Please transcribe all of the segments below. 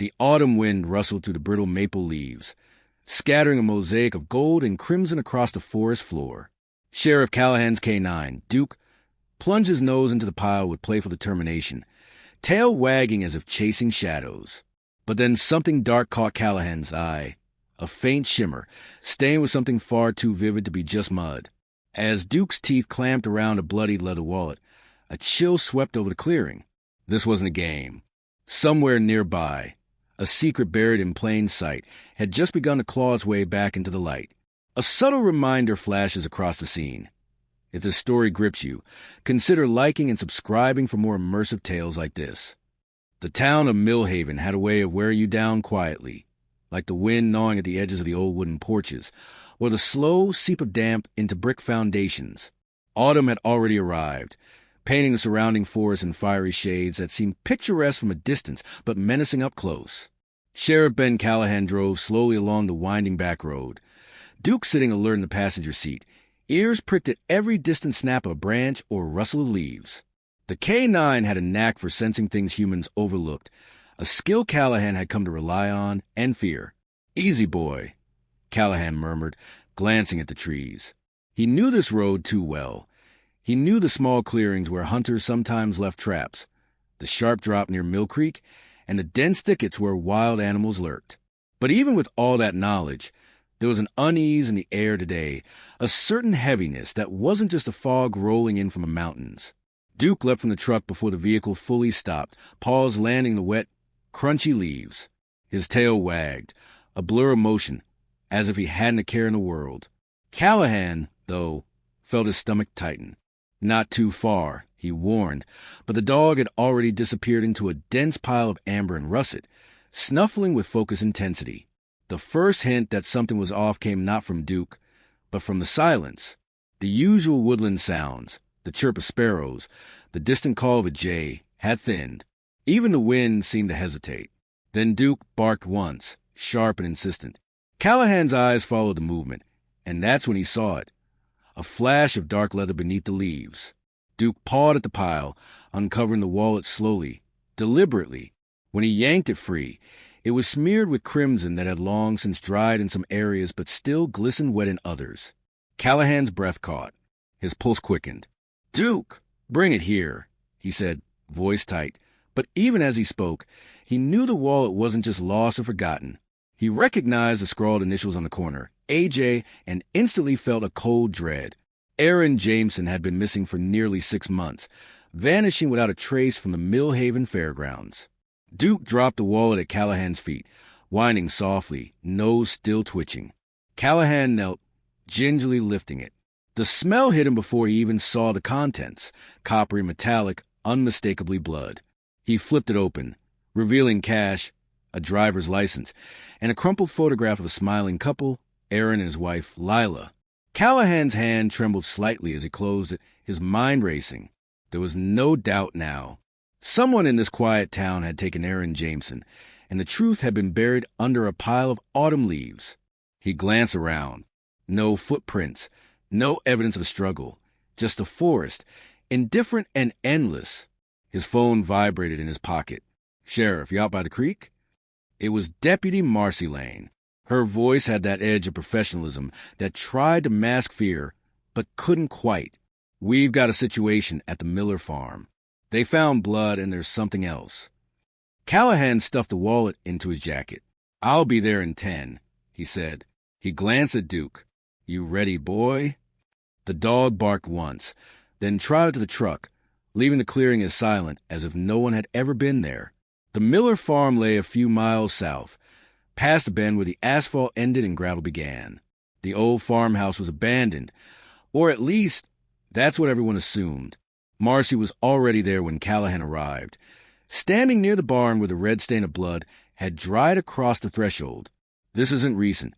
The autumn wind rustled through the brittle maple leaves, scattering a mosaic of gold and crimson across the forest floor. Sheriff Callahan's K9, Duke, plunged his nose into the pile with playful determination, tail wagging as if chasing shadows. But then something dark caught Callahan's eye, a faint shimmer, stained with something far too vivid to be just mud. As Duke's teeth clamped around a bloodied leather wallet, a chill swept over the clearing. This wasn't a game. Somewhere nearby, a secret buried in plain sight had just begun to claw its way back into the light. A subtle reminder flashes across the scene. If this story grips you, consider liking and subscribing for more immersive tales like this. The town of Millhaven had a way of wearing you down quietly, like the wind gnawing at the edges of the old wooden porches, or the slow seep of damp into brick foundations. Autumn had already arrived, painting the surrounding forest in fiery shades that seemed picturesque from a distance but menacing up close. Sheriff Ben Callahan drove slowly along the winding back road, Duke sitting alert in the passenger seat, ears pricked at every distant snap of a branch or rustle of leaves. The K9 had a knack for sensing things humans overlooked, a skill Callahan had come to rely on and fear. "Easy, boy," Callahan murmured, glancing at the trees. He knew this road too well. He knew the small clearings where hunters sometimes left traps, the sharp drop near Mill Creek, and the dense thickets where wild animals lurked. But even with all that knowledge, there was an unease in the air today, a certain heaviness that wasn't just a fog rolling in from the mountains. Duke leapt from the truck before the vehicle fully stopped, paws landing the wet, crunchy leaves. His tail wagged, a blur of motion, as if he hadn't a care in the world. Callahan, though, felt his stomach tighten. Not too far, he warned, but the dog had already disappeared into a dense pile of amber and russet, snuffling with focused intensity. The first hint that something was off came not from Duke, but from the silence. The usual woodland sounds, the chirp of sparrows, the distant call of a jay, had thinned. Even the wind seemed to hesitate. Then Duke barked once, sharp and insistent. Callahan's eyes followed the movement, and that's when he saw it. A flash of dark leather beneath the leaves. Duke pawed at the pile, uncovering the wallet slowly, deliberately. When he yanked it free, it was smeared with crimson that had long since dried in some areas but still glistened wet in others. Callahan's breath caught. His pulse quickened. "Duke, bring it here," he said, voice tight. But even as he spoke, he knew the wallet wasn't just lost or forgotten. He recognized the scrawled initials on the corner, AJ, and instantly felt a cold dread. Aaron Jameson had been missing for nearly 6 months, vanishing without a trace from the Millhaven fairgrounds. Duke dropped the wallet at Callahan's feet, whining softly, nose still twitching. Callahan knelt, gingerly lifting it. The smell hit him before he even saw the contents, coppery metallic, unmistakably blood. He flipped it open, revealing cash, a driver's license, and a crumpled photograph of a smiling couple, Aaron and his wife, Lila. Callahan's hand trembled slightly as he closed it, his mind racing. There was no doubt now. Someone in this quiet town had taken Aaron Jameson, and the truth had been buried under a pile of autumn leaves. He glanced around. No footprints, no evidence of a struggle, just a forest, indifferent and endless. His phone vibrated in his pocket. "Sheriff, you out by the creek?" It was Deputy Marcy Lane. Her voice had that edge of professionalism that tried to mask fear, but couldn't quite. "We've got a situation at the Miller farm. They found blood, and there's something else." Callahan stuffed the wallet into his jacket. "I'll be there in 10, he said. He glanced at Duke. "You ready, boy?" The dog barked once, then trotted to the truck, leaving the clearing as silent as if no one had ever been there. The Miller farm lay a few miles south, past the bend where the asphalt ended and gravel began. The old farmhouse was abandoned, or at least that's what everyone assumed. Marcy was already there when Callahan arrived, standing near the barn where the red stain of blood had dried across the threshold. "This isn't recent,"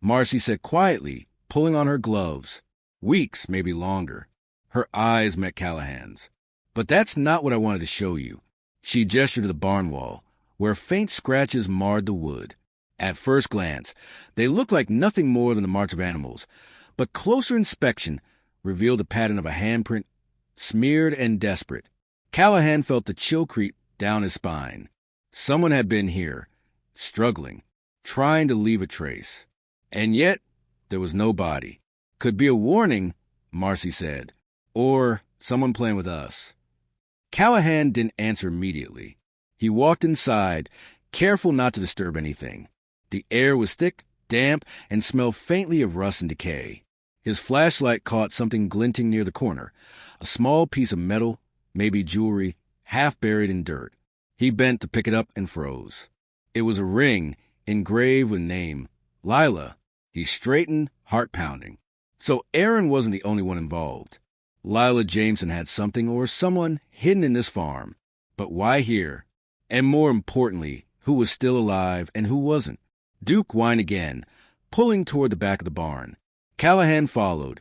Marcy said quietly, pulling on her gloves. "Weeks, maybe longer." Her eyes met Callahan's. "But that's not what I wanted to show you." She gestured to the barn wall, where faint scratches marred the wood. At first glance, they looked like nothing more than the marks of animals, but closer inspection revealed the pattern of a handprint, smeared and desperate. Callahan felt the chill creep down his spine. Someone had been here, struggling, trying to leave a trace. And yet, there was no body. Could be a warning, Marcy said, or someone playing with us. Callahan didn't answer immediately. He walked inside, careful not to disturb anything. The air was thick, damp, and smelled faintly of rust and decay. His flashlight caught something glinting near the corner, a small piece of metal, maybe jewelry, half buried in dirt. He bent to pick it up and froze. It was a ring, engraved with name, Lila. He straightened, heart pounding. So Aaron wasn't the only one involved. Lila Jameson had something or someone hidden in this farm. But why here? And more importantly, who was still alive and who wasn't? Duke whined again, pulling toward the back of the barn. Callahan followed,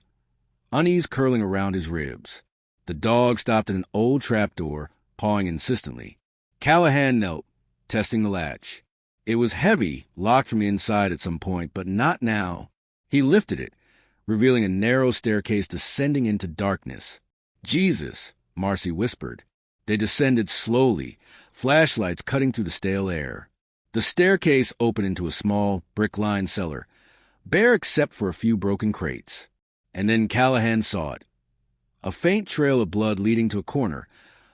unease curling around his ribs. The dog stopped at an old trapdoor, pawing insistently. Callahan knelt, testing the latch. It was heavy, locked from the inside at some point, but not now. He lifted it, revealing a narrow staircase descending into darkness. Jesus, Marcy whispered. They descended slowly, flashlights cutting through the stale air. The staircase opened into a small, brick-lined cellar, bare except for a few broken crates. And then Callahan saw it. A faint trail of blood leading to a corner,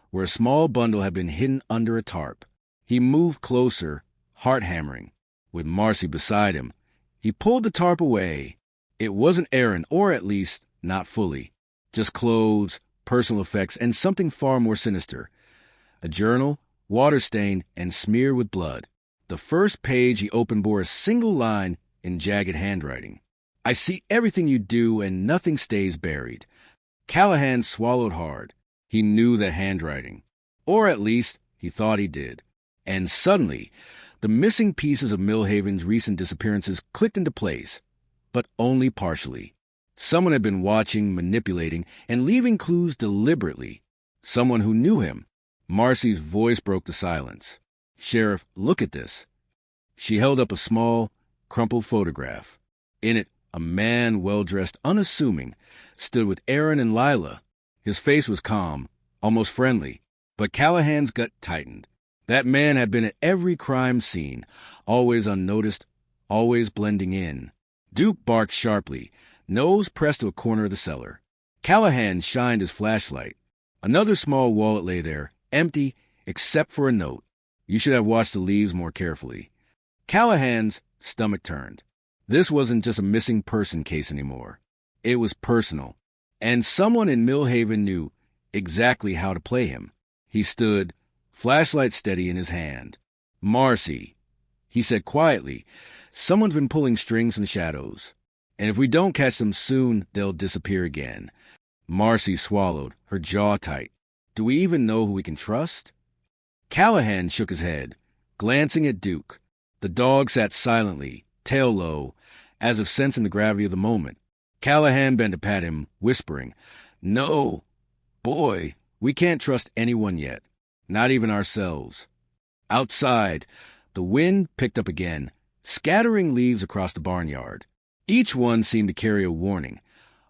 where a small bundle had been hidden under a tarp. He moved closer, heart hammering. With Marcy beside him, he pulled the tarp away. It wasn't Aaron, or at least not fully. Just clothes, personal effects, and something far more sinister. A journal, water-stained and smeared with blood. The first page he opened bore a single line in jagged handwriting. I see everything you do and nothing stays buried. Callahan swallowed hard. He knew that handwriting. Or at least, he thought he did. And suddenly, the missing pieces of Millhaven's recent disappearances clicked into place. But only partially. Someone had been watching, manipulating, and leaving clues deliberately. Someone who knew him. Marcy's voice broke the silence. Sheriff, look at this. She held up a small, crumpled photograph. In it, a man, well-dressed, unassuming, stood with Aaron and Lila. His face was calm, almost friendly, but Callahan's gut tightened. That man had been at every crime scene, always unnoticed, always blending in. Duke barked sharply, nose pressed to a corner of the cellar. Callahan shined his flashlight. Another small wallet lay there, empty, except for a note. You should have watched the leaves more carefully. Callahan's stomach turned. This wasn't just a missing person case anymore. It was personal. And someone in Millhaven knew exactly how to play him. He stood, flashlight steady in his hand. Marcy, he said quietly, someone's been pulling strings in the shadows. And if we don't catch them soon, they'll disappear again. Marcy swallowed, her jaw tight. Do we even know who we can trust? Callahan shook his head, glancing at Duke. The dog sat silently, tail low, as if sensing the gravity of the moment. Callahan bent to pat him, whispering, No, boy, we can't trust anyone yet, not even ourselves. Outside, the wind picked up again, scattering leaves across the barnyard. Each one seemed to carry a warning,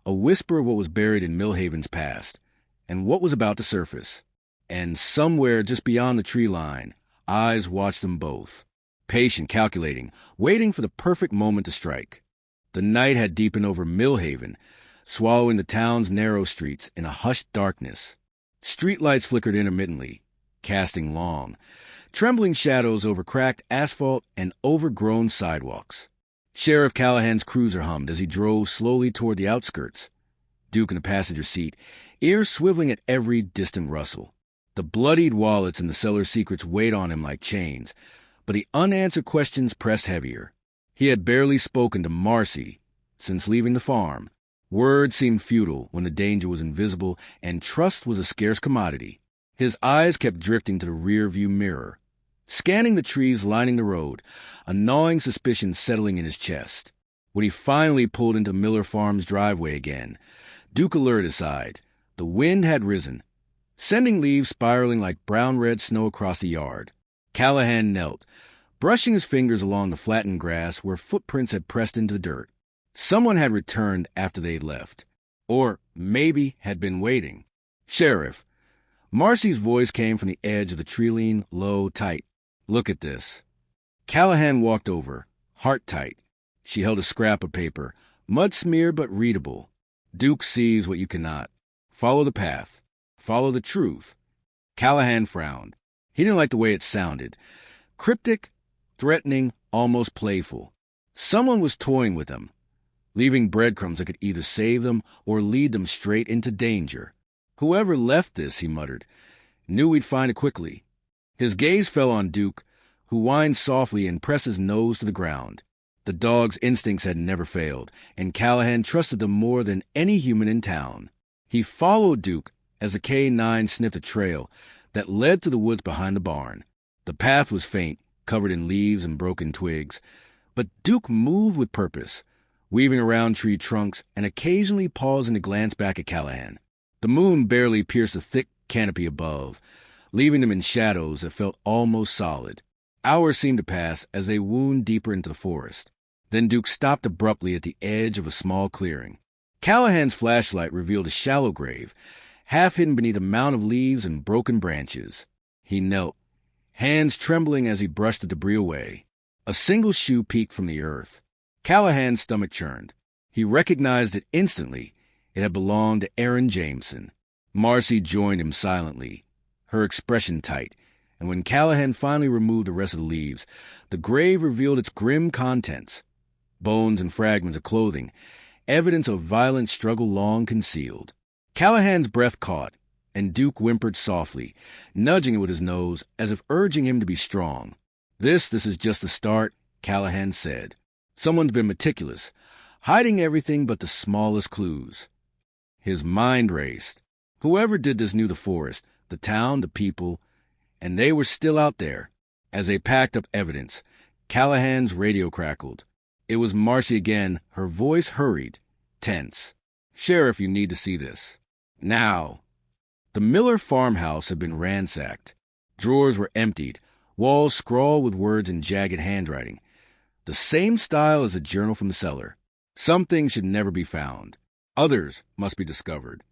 a whisper of what was buried in Millhaven's past, and what was about to surface. And somewhere just beyond the tree line, eyes watched them both, patient, calculating, waiting for the perfect moment to strike. The night had deepened over Millhaven, swallowing the town's narrow streets in a hushed darkness. Streetlights flickered intermittently, casting long, trembling shadows over cracked asphalt and overgrown sidewalks. Sheriff Callahan's cruiser hummed as he drove slowly toward the outskirts. Duke in the passenger seat, ears swiveling at every distant rustle. The bloodied wallets and the cellar's secrets weighed on him like chains, but the unanswered questions pressed heavier. He had barely spoken to Marcy since leaving the farm. Words seemed futile when the danger was invisible and trust was a scarce commodity. His eyes kept drifting to the rear-view mirror, scanning the trees lining the road, a gnawing suspicion settling in his chest. When he finally pulled into Miller Farm's driveway again, Duke alerted his side. The wind had risen, sending leaves spiraling like brown-red snow across the yard. Callahan knelt, brushing his fingers along the flattened grass where footprints had pressed into the dirt. Someone had returned after they'd left. Or maybe had been waiting. Sheriff. Marcy's voice came from the edge of the tree-lean, low, tight. Look at this. Callahan walked over, heart tight. She held a scrap of paper, mud-smeared but readable. Duke sees what you cannot. Follow the path. Follow the truth. Callahan frowned. He didn't like the way it sounded. Cryptic, threatening, almost playful. Someone was toying with them, leaving breadcrumbs that could either save them or lead them straight into danger. Whoever left this, he muttered, knew we'd find it quickly. His gaze fell on Duke, who whined softly and pressed his nose to the ground. The dog's instincts had never failed, and Callahan trusted them more than any human in town. He followed Duke as the K-9 sniffed a trail that led to the woods behind the barn. The path was faint, covered in leaves and broken twigs, but Duke moved with purpose, weaving around tree trunks and occasionally pausing to glance back at Callahan. The moon barely pierced the thick canopy above, leaving them in shadows that felt almost solid. Hours seemed to pass as they wound deeper into the forest. Then Duke stopped abruptly at the edge of a small clearing. Callahan's flashlight revealed a shallow grave, half hidden beneath a mound of leaves and broken branches. He knelt, hands trembling as he brushed the debris away. A single shoe peeked from the earth. Callahan's stomach churned. He recognized it instantly. It had belonged to Aaron Jameson. Marcy joined him silently, her expression tight, and when Callahan finally removed the rest of the leaves, the grave revealed its grim contents. Bones and fragments of clothing, evidence of violent struggle long concealed. Callahan's breath caught, and Duke whimpered softly, nudging it with his nose as if urging him to be strong. This is just the start, Callahan said. Someone's been meticulous, hiding everything but the smallest clues. His mind raced. Whoever did this knew the forest, the town, the people, and they were still out there. As they packed up evidence, Callahan's radio crackled. It was Marcy again, her voice hurried, tense. "Sheriff, you need to see this. Now." The Miller farmhouse had been ransacked. Drawers were emptied, walls scrawled with words in jagged handwriting. The same style as a journal from the cellar. Some things should never be found. Others must be discovered.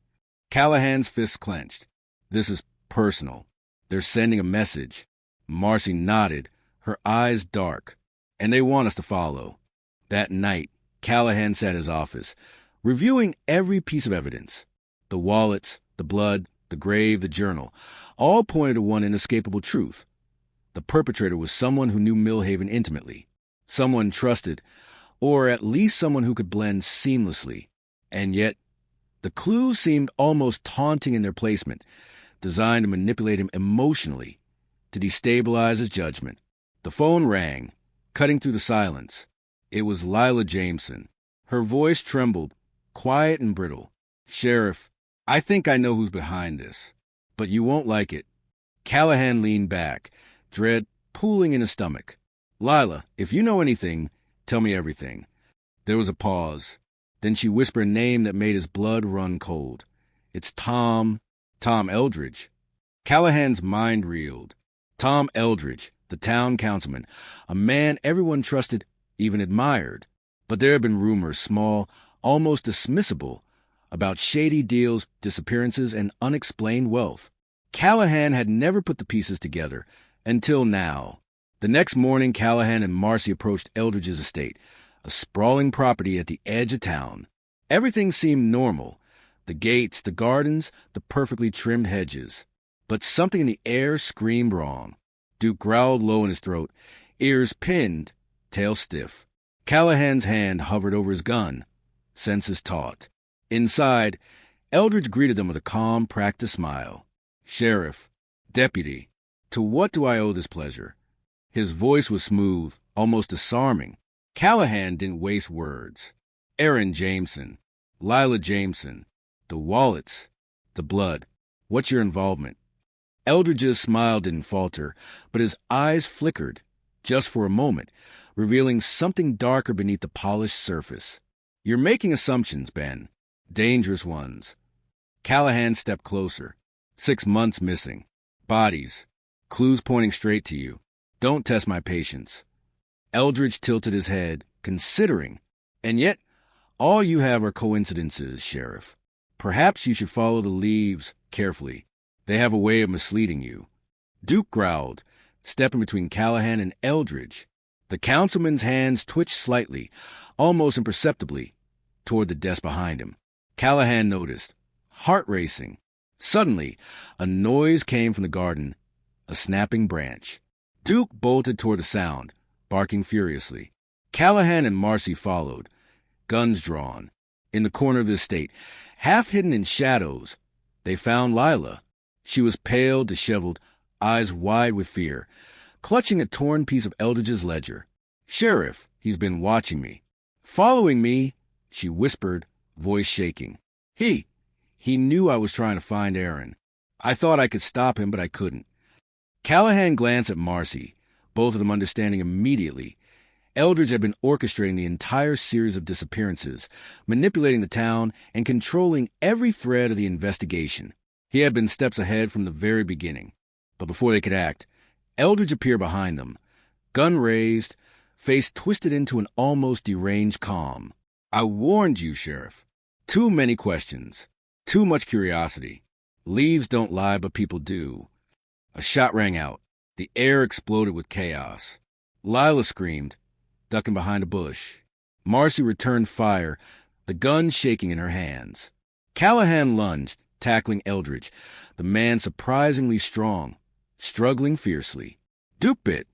Callahan's fists clenched. This is personal. They're sending a message. Marcy nodded, her eyes dark. And they want us to follow. That night, Callahan sat in his office, reviewing every piece of evidence. The wallets, the blood, the grave, the journal, all pointed to one inescapable truth. The perpetrator was someone who knew Millhaven intimately, someone trusted, or at least someone who could blend seamlessly. And yet, the clues seemed almost taunting in their placement, designed to manipulate him emotionally, to destabilize his judgment. The phone rang, cutting through the silence. It was Lila Jameson. Her voice trembled, quiet and brittle. "Sheriff, I think I know who's behind this, but you won't like it." Callahan leaned back, dread pooling in his stomach. "Lila, if you know anything, tell me everything." There was a pause. Then she whispered a name that made his blood run cold. "It's Tom Eldridge." Callahan's mind reeled. Tom Eldridge, the town councilman, a man everyone trusted, even admired. But there had been rumors, small, almost dismissible, about shady deals, disappearances, and unexplained wealth. Callahan had never put the pieces together, until now. The next morning, Callahan and Marcy approached Eldridge's estate, a sprawling property at the edge of town. Everything seemed normal. The gates, the gardens, the perfectly trimmed hedges. But something in the air screamed wrong. Duke growled low in his throat, ears pinned, tail stiff. Callahan's hand hovered over his gun, senses taut. Inside, Eldridge greeted them with a calm, practiced smile. "Sheriff, deputy, to what do I owe this pleasure?" His voice was smooth, almost disarming. Callahan didn't waste words. "Aaron Jameson, Lila Jameson, the wallets, the blood. What's your involvement?" Eldridge's smile didn't falter, but his eyes flickered, just for a moment, revealing something darker beneath the polished surface. "You're making assumptions, Ben. Dangerous ones." Callahan stepped closer. 6 months missing. Bodies. Clues pointing straight to you. Don't test my patience. Eldridge tilted his head, considering. "And yet, all you have are coincidences, Sheriff. Perhaps you should follow the leaves carefully. They have a way of misleading you." Duke growled, stepping between Callahan and Eldridge. The councilman's hands twitched slightly, almost imperceptibly, toward the desk behind him. Callahan noticed, heart racing. Suddenly, a noise came from the garden, a snapping branch. Duke bolted toward the sound, barking furiously. Callahan and Marcy followed, guns drawn. In the corner of the estate, half hidden in shadows, they found Lila. She was pale, disheveled, eyes wide with fear, clutching a torn piece of Eldridge's ledger. "Sheriff, he's been watching me." "Following me," she whispered, voice shaking. He knew I was trying to find Aaron. I thought I could stop him, but I couldn't." Callahan glanced at Marcy, both of them understanding immediately. Eldridge had been orchestrating the entire series of disappearances, manipulating the town, and controlling every thread of the investigation. He had been steps ahead from the very beginning. But before they could act, Eldridge appeared behind them, gun raised, face twisted into an almost deranged calm. "I warned you, Sheriff. Too many questions. Too much curiosity. Leaves don't lie, but people do." A shot rang out. The air exploded with chaos. Lila screamed, ducking behind a bush. Marcy returned fire, the gun shaking in her hands. Callahan lunged, tackling Eldridge, the man surprisingly strong, struggling fiercely. Duke bit,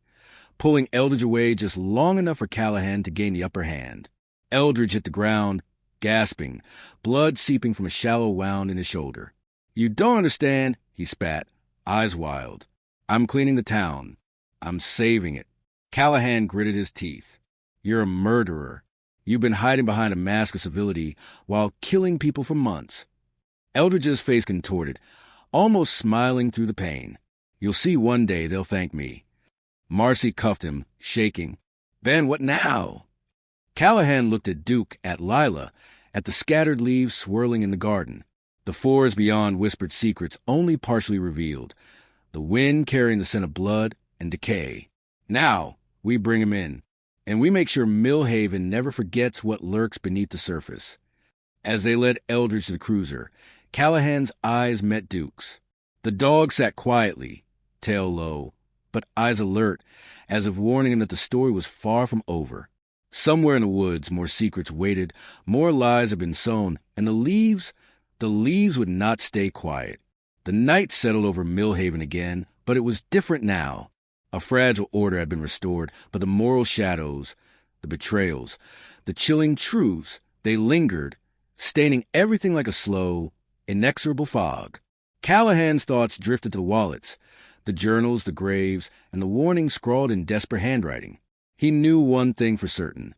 pulling Eldridge away just long enough for Callahan to gain the upper hand. Eldridge hit the ground, gasping, blood seeping from a shallow wound in his shoulder. "You don't understand," he spat, eyes wild. "I'm cleaning the town. I'm saving it." Callahan gritted his teeth. "You're a murderer. You've been hiding behind a mask of civility while killing people for months." Eldridge's face contorted, almost smiling through the pain. "You'll see one day they'll thank me." Marcy cuffed him, shaking. "Ben, what now?" Callahan looked at Duke, at Lila, at the scattered leaves swirling in the garden. The forest beyond whispered secrets only partially revealed, the wind carrying the scent of blood and decay. "Now, we bring him in, and we make sure Millhaven never forgets what lurks beneath the surface." As they led Eldridge to the cruiser, Callahan's eyes met Duke's. The dog sat quietly, tail low, but eyes alert, as if warning him that the story was far from over. Somewhere in the woods, more secrets waited, more lies had been sown, and the leaves would not stay quiet. The night settled over Millhaven again, but it was different now. A fragile order had been restored, but the moral shadows, the betrayals, the chilling truths, they lingered, staining everything like a slow, inexorable fog. Callahan's thoughts drifted to the wallets, the journals, the graves, and the warnings scrawled in desperate handwriting. He knew one thing for certain.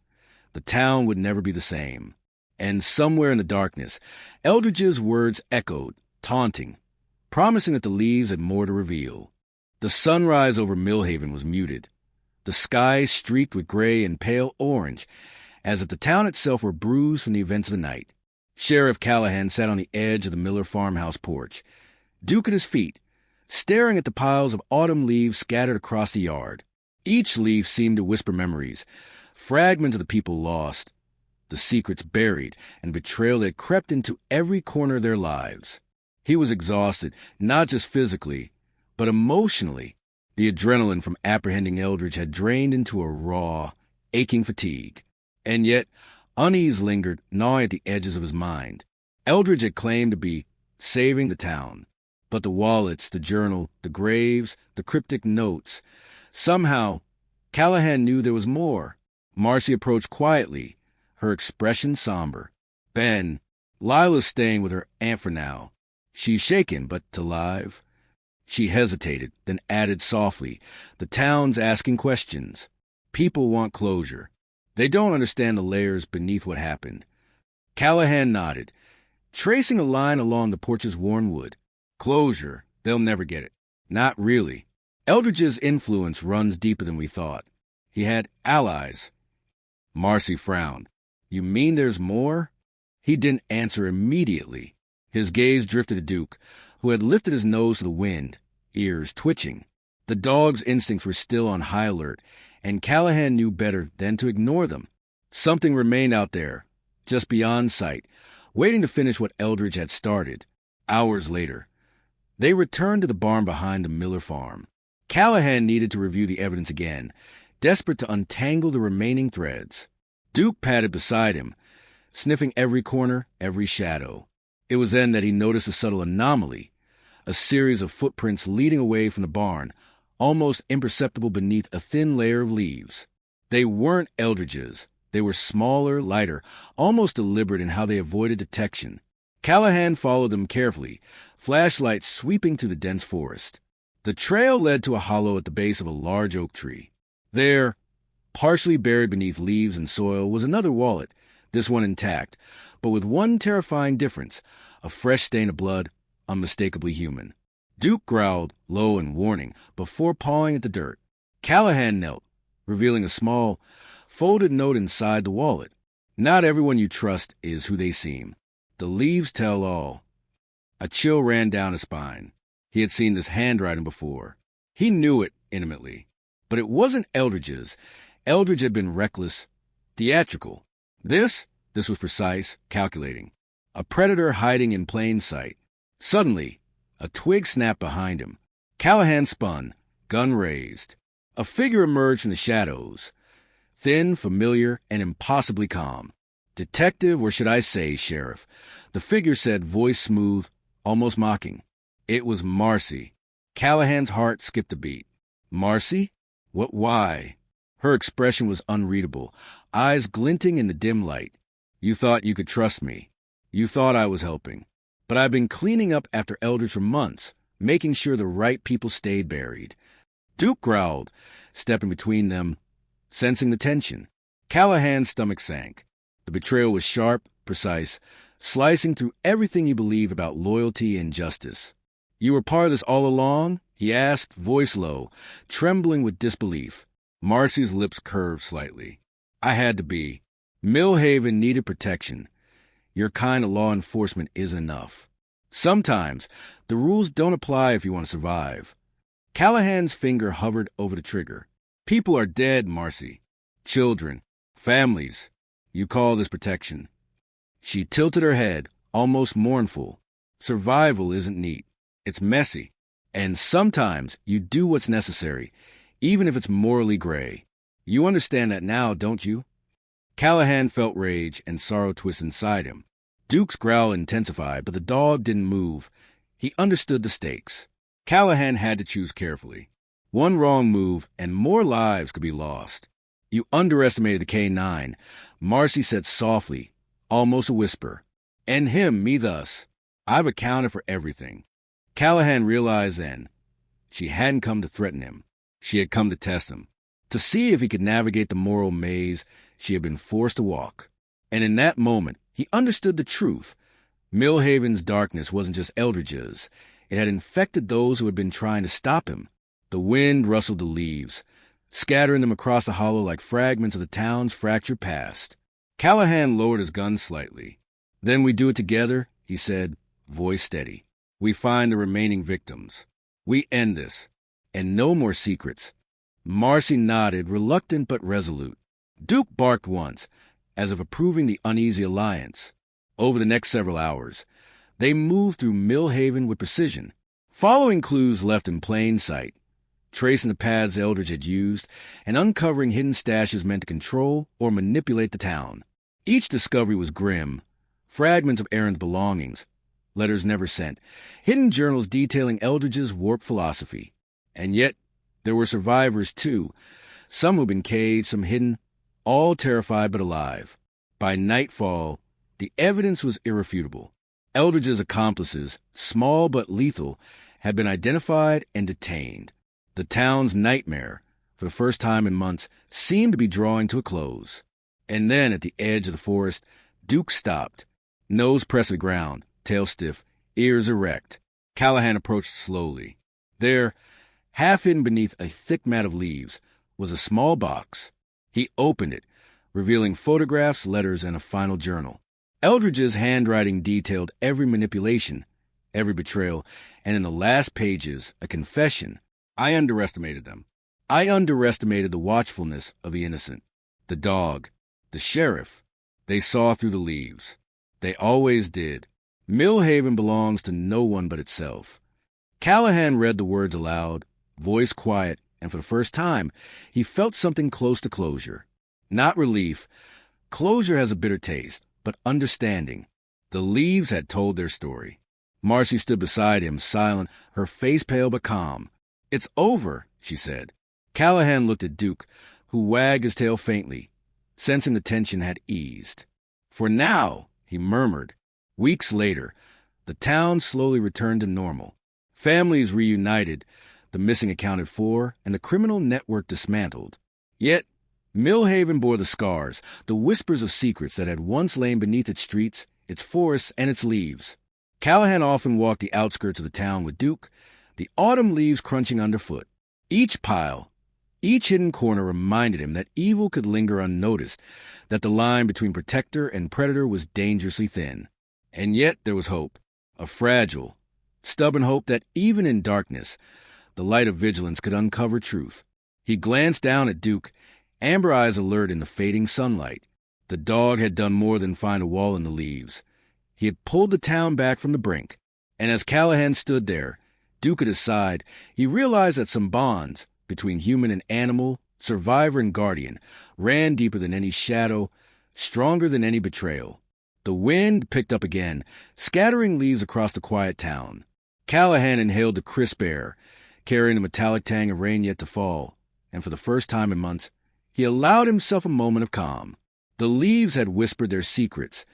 The town would never be the same. And somewhere in the darkness, Eldridge's words echoed, taunting, promising that the leaves had more to reveal. The sunrise over Millhaven was muted. The sky streaked with gray and pale orange, as if the town itself were bruised from the events of the night. Sheriff Callahan sat on the edge of the Miller farmhouse porch, Duke at his feet, staring at the piles of autumn leaves scattered across the yard. Each leaf seemed to whisper memories, fragments of the people lost, the secrets buried, and betrayal that crept into every corner of their lives. He was exhausted, not just physically, but emotionally. The adrenaline from apprehending Eldridge had drained into a raw, aching fatigue. And yet, unease lingered, gnawing at the edges of his mind. Eldridge had claimed to be saving the town. But the wallets, the journal, the graves, the cryptic notes, somehow, Callahan knew there was more. Marcy approached quietly, her expression somber. "Ben, Lila's staying with her aunt for now. She's shaken, but alive." She hesitated, then added softly, "The town's asking questions. People want closure. They don't understand the layers beneath what happened." Callahan nodded, tracing a line along the porch's worn wood. "Closure. They'll never get it." "Not really. Eldridge's influence runs deeper than we thought. He had allies." Marcy frowned. "You mean there's more?" He didn't answer immediately. His gaze drifted to Duke, who had lifted his nose to the wind, ears twitching. The dog's instincts were still on high alert, and Callahan knew better than to ignore them. Something remained out there, just beyond sight, waiting to finish what Eldridge had started. Hours later, they returned to the barn behind the Miller farm. Callahan needed to review the evidence again, desperate to untangle the remaining threads. Duke padded beside him, sniffing every corner, every shadow. It was then that he noticed a subtle anomaly, a series of footprints leading away from the barn, almost imperceptible beneath a thin layer of leaves. They weren't Eldridge's. They were smaller, lighter, almost deliberate in how they avoided detection. Callahan followed them carefully, flashlight sweeping through the dense forest. The trail led to a hollow at the base of a large oak tree. There, partially buried beneath leaves and soil, was another wallet, this one intact, but with one terrifying difference, a fresh stain of blood, unmistakably human. Duke growled, low and warning, before pawing at the dirt. Callahan knelt, revealing a small, folded note inside the wallet. Not everyone you trust is who they seem. The leaves tell all. A chill ran down his spine. He had seen this handwriting before. He knew it intimately. But it wasn't Eldridge's. Eldridge had been reckless, theatrical. This was precise, calculating. A predator hiding in plain sight. Suddenly, a twig snapped behind him. Callahan spun, gun raised. A figure emerged from the shadows, thin, familiar, and impossibly calm. Detective, or should I say sheriff? The figure said, voice smooth, almost mocking. It was Marcy. Callahan's heart skipped a beat. Marcy? What, why? Her expression was unreadable, eyes glinting in the dim light. You thought you could trust me. You thought I was helping. But I've been cleaning up after Eldridge for months, making sure the right people stayed buried. Duke growled, stepping between them, sensing the tension. Callahan's stomach sank. The betrayal was sharp, precise, slicing through everything you believe about loyalty and justice. You were part of this all along? He asked, voice low, trembling with disbelief. Marcy's lips curved slightly. I had to be. Millhaven needed protection. Your kind of law enforcement is enough. Sometimes, the rules don't apply if you want to survive. Callahan's finger hovered over the trigger. People are dead, Marcy. Children. Families. You call this protection. She tilted her head, almost mournful. Survival isn't neat. It's messy. And sometimes you do what's necessary, even if it's morally gray. You understand that now, don't you? Callahan felt rage and sorrow twist inside him. Duke's growl intensified, but the dog didn't move. He understood the stakes. Callahan had to choose carefully. One wrong move, and more lives could be lost. You underestimated the K-9, Marcy said softly, almost a whisper. And him, me thus. I've accounted for everything. Callahan realized then, she hadn't come to threaten him. She had come to test him, to see if he could navigate the moral maze she had been forced to walk. And in that moment, he understood the truth. Millhaven's darkness wasn't just Eldridge's. It had infected those who had been trying to stop him. The wind rustled the leaves, scattering them across the hollow like fragments of the town's fractured past. Callahan lowered his gun slightly. Then we do it together, he said, voice steady. We find the remaining victims. We end this. And no more secrets. Marcy nodded, reluctant but resolute. Duke barked once, as if approving the uneasy alliance. Over the next several hours, they moved through Millhaven with precision, following clues left in plain sight, tracing the paths Eldridge had used, and uncovering hidden stashes meant to control or manipulate the town. Each discovery was grim. Fragments of Aaron's belongings, letters never sent, hidden journals detailing Eldridge's warped philosophy. And yet, there were survivors, too. Some who'd been caged, some hidden, all terrified but alive. By nightfall, the evidence was irrefutable. Eldridge's accomplices, small but lethal, had been identified and detained. The town's nightmare, for the first time in months, seemed to be drawing to a close. And then, at the edge of the forest, Duke stopped, nose pressed to the ground, tail stiff, ears erect. Callahan approached slowly. There, half hidden beneath a thick mat of leaves, was a small box. He opened it, revealing photographs, letters, and a final journal. Eldridge's handwriting detailed every manipulation, every betrayal, and in the last pages, a confession. I underestimated them. I underestimated the watchfulness of the innocent. The dog, the sheriff, they saw through the leaves. They always did. Millhaven belongs to no one but itself. Callahan read the words aloud, voice quiet and for the first time, he felt something close to closure. Not relief. Closure has a bitter taste, but understanding. The leaves had told their story. Marcy stood beside him, silent, her face pale but calm. "It's over," she said. Callahan looked at Duke, who wagged his tail faintly, sensing the tension had eased. "For now," he murmured. Weeks later, the town slowly returned to normal. Families reunited, the missing accounted for, and the criminal network dismantled. Yet, Millhaven bore the scars, the whispers of secrets that had once lain beneath its streets, its forests, and its leaves. Callahan often walked the outskirts of the town with Duke, the autumn leaves crunching underfoot. Each pile, each hidden corner reminded him that evil could linger unnoticed, that the line between protector and predator was dangerously thin. And yet there was hope, a fragile, stubborn hope that even in darkness, the light of vigilance could uncover truth. He glanced down at Duke, amber eyes alert in the fading sunlight. The dog had done more than find a wall in the leaves. He had pulled the town back from the brink. And as Callahan stood there, Duke at his side, he realized that some bonds between human and animal, survivor and guardian, ran deeper than any shadow, stronger than any betrayal. The wind picked up again, scattering leaves across the quiet town. Callahan inhaled the crisp air, carrying the metallic tang of rain yet to fall, and for the first time in months, he allowed himself a moment of calm. The leaves had whispered their secrets.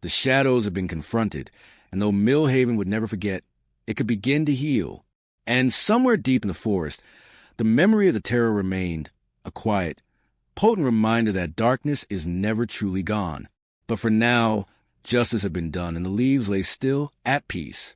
The shadows had been confronted, and though Millhaven would never forget, it could begin to heal. And somewhere deep in the forest, the memory of the terror remained, a quiet, potent reminder that darkness is never truly gone. But for now, justice had been done, and the leaves lay still, at peace.